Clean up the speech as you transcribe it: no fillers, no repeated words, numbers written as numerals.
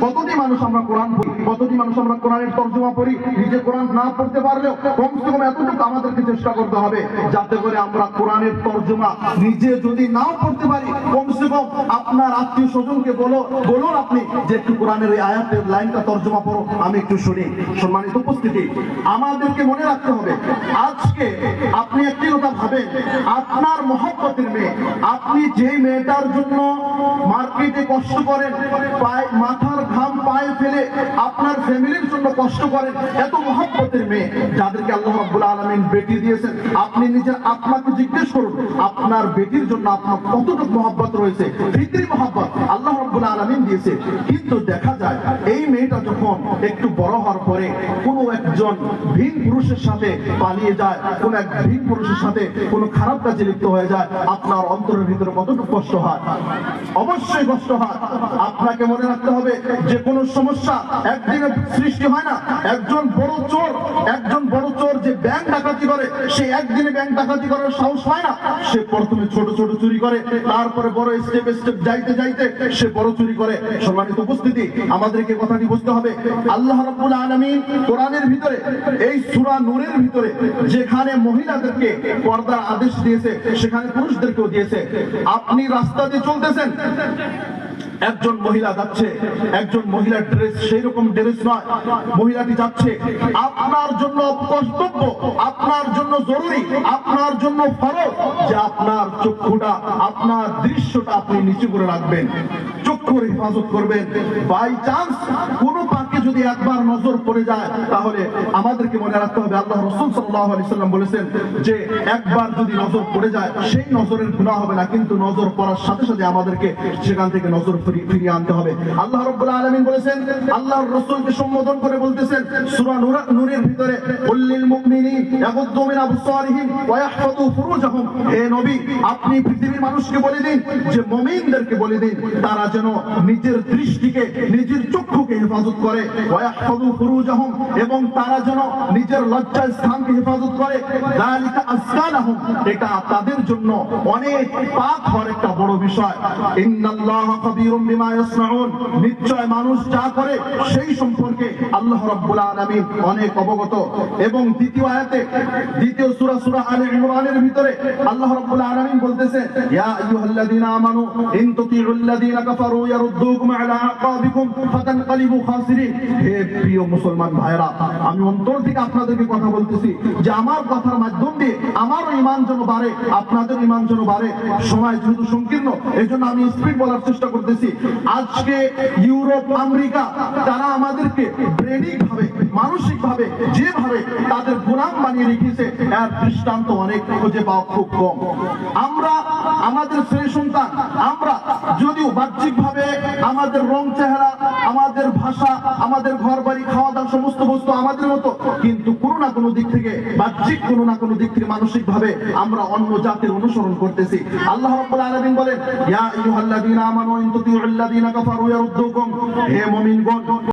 কতটি মানুষ আমরা কোরআন পড়ি, কতটি মানুষ আমরা কোরআনের তর্জমা পড়ি, নিজে কোরআন না পড়তে পারলেও কমসে কম এতটুকু আমাদেরকে চেষ্টা করতে হবে যাতে করে আমরা কোরআনের তর্জমা নিজে যদি নাও পড়তে পারি, কমসে কম আপনার আত্মীয় স্বজনকে বলুন আপনি যে একটু কোরআনের এই আয়াতের লাইনটা তর্জমা পড়ো, আমি একটু শুনি। সম্মানিত উপস্থিতি, আমাদেরকে মনে রাখতে হবে আজকে আপনি একটি কথা ভাবেন, আপনার মহব্বতের মেয়ে, আপনি যে মেয়েটার জন্য মার্কেটে কষ্ট করেন, মাথার ঘাম পায়ে ফেলে আপনার ফ্যামিলির জন্য কষ্ট করেন, এত মহব্বতের মেয়ে যাদেরকে আল্লাহ রাব্বুল আলামিন বেটি দিয়েছেন, আপনি নিজের আপনাকে জিজ্ঞেস করুন আপনার বেটির জন্য আপনার কতটুকু মহব্বত রয়েছে, ফিতরি মহব্বত আল্লাহ রাব্বুল আলামিন দিয়েছে। কিন্তু দেখা যায় এই মেয়েটা যখন একটু বড় হওয়ার পরে কোনো একজন ভিন পুরুষের সাথে পালিয়ে যায়, কোন এক ভিন পুরুষের সাথে কোনো খারাপ কাজে লিপ্ত হয়ে যায়, আপনার অন্তরের ভিতরে কতটুকু কষ্ট হয়? অবশ্যই কষ্ট হয়। আপনাকে মনে রাখতে হবে যে কোনো সমস্যা একদিনে সৃষ্টি হয় না। একজন বড় চোর যে ব্যাংক ডাকাতি করে, সে একদিনে ব্যাংক ডাকাতি করার সাহস পায় না। সে প্রথমে ছোট ছোট চুরি করে, তারপরে বড় স্টেপ যাইতে যাইতে সে বড় চুরি করে। সম্মানিত উপস্থিতি, আমাদেরকে কথাটি বুঝতে হবে আল্লাহ রাব্বুল আলামিন কোরআনের ভিতরে এই সূরা নূরের ভিতরে যেখানে মহিলাদেরকে পর্দার আদেশ দিয়েছে, সেখানে পুরুষদেরকেও দিয়েছে। আপনি রাস্তা দিয়ে চলতেছেন, একজন মহিলা যাচ্ছে, একজন মহিলার ড্রেস সেই রকম ড্রেস নয়, মহিলাটি যাচ্ছে, আপনার জন্য কর্তব্য, আপনার জন্য জরুরি, আপনার জন্য ফরজ যে আপনার চক্ষুটা, আপনার দৃশ্যটা আপনি নিচু করে রাখবেন, চক্ষুর হেফাজত করবেন। বাই চান্স কোন পাকে যদি একবার নজর পড়ে যায়, তাহলে আমাদেরকে মনে রাখতে হবে আল্লাহ রাসূল সাল্লাল্লাহু আলাইহি সাল্লাম বলেছেন যে একবার যদি নজর পড়ে যায় সেই নজরের গুনাহ হবে না, কিন্তু নজর পড়ার সাথে সাথে আমাদেরকে সেখান থেকে নজর ফিরিয়ে আনতে হবে। আল্লাহ রাব্বুল আলামিন বলেছেন, আল্লাহর রাসূলকে সম্বোধন করে বলতেছেন সূরা নূরের ভিতরে, কুল্লিল মুমিনিন ইয়াগুদ্দু মিন আবসারিহিম ওয়া ইয়াহফাযু ফুরুজাহুম। হে নবী, আপনি পৃথিবীর মানুষকে বলে দিন, যে মুমিনদেরকে বলে দিন তারা যেন নিজের দৃষ্টিকে, নিজের চক্ষুকে হেফাজত করে, ওয়া ইয়াহফাযু ফুরুজাহুম, এবং তারা যেন নিজের লজ্জা স্থানকে হেফাজত করে। যালিকা আযকা লাহুম, এটা তাদের জন্য অনেক পাক হওয়ার একটা বড় বিষয়। ইন্নাল্লাহা খাবীরুম বিমা ইয়াসনাউন, নিশ্চয় মানুষ যা করে সেই সম্পর্কে আল্লাহ রাব্বুল আলামিন অনেক অবগত। এবং দ্বিতীয় আয়াতে, দ্বিতীয় সূরা আলে ইমরানের ভিতরে আল্লাহ রাব্বুল আলামিন বলতেছে, ইয়া আইয়ুহাল্লাযীনা আমানু ইন তুতিউল্লাযীনা কাফারু ইয়ারুদ্দুকুম আলা আকাবিকুম ফাতানকালিবু খাসিরিন। হে প্রিয় মুসলমান ভাইরা, আমি অন্তর থেকে আপনাদেরকে কথা বলতেছি যে আমার কথার মাধ্যম দিয়ে আমারও ঈমান যেন বাড়ে, আপনাদের ঈমান যেন বাড়ে। সময় যেহেতু সংকীর্ণ, এজন্য আমি স্পিড বলার চেষ্টা করতেছি। আজকে ইউরোপ, আমেরিকা তারা আমাদেরকে ব্রেনিক ভাবে, মানসিক ভাবে যেভাবে তাদের গোলাম বানিয়ে রেখেছে, এর দৃষ্টান্ত অনেক খুঁজে পাওয়া খুব কম। আমরা আমাদের ছেলে সন্তান, আমরা যদিও বাহ্যিক ভাবে আমাদের রং চেহারা, আমাদের ভাষা, আমাদের ঘর বাড়ি, খাওয়া দাওয়া সমস্ত বস্তু আমাদের মতো, কিন্তু কোনো না কোনো দিক থেকে, বাহ্যিক কোনো না কোনো দিক থেকে মানসিক ভাবে আমরা অন্য জাতির অনুসরণ করতেছি। আল্লাহ রাব্বুল আলামিন বলেন, ইয়া আইয়ুহাল্লাযীনা আমানু ইন তুতিউল্লাযীনা কাফারু ইয়ারুদ্দুকুম, হে মুমিনগণ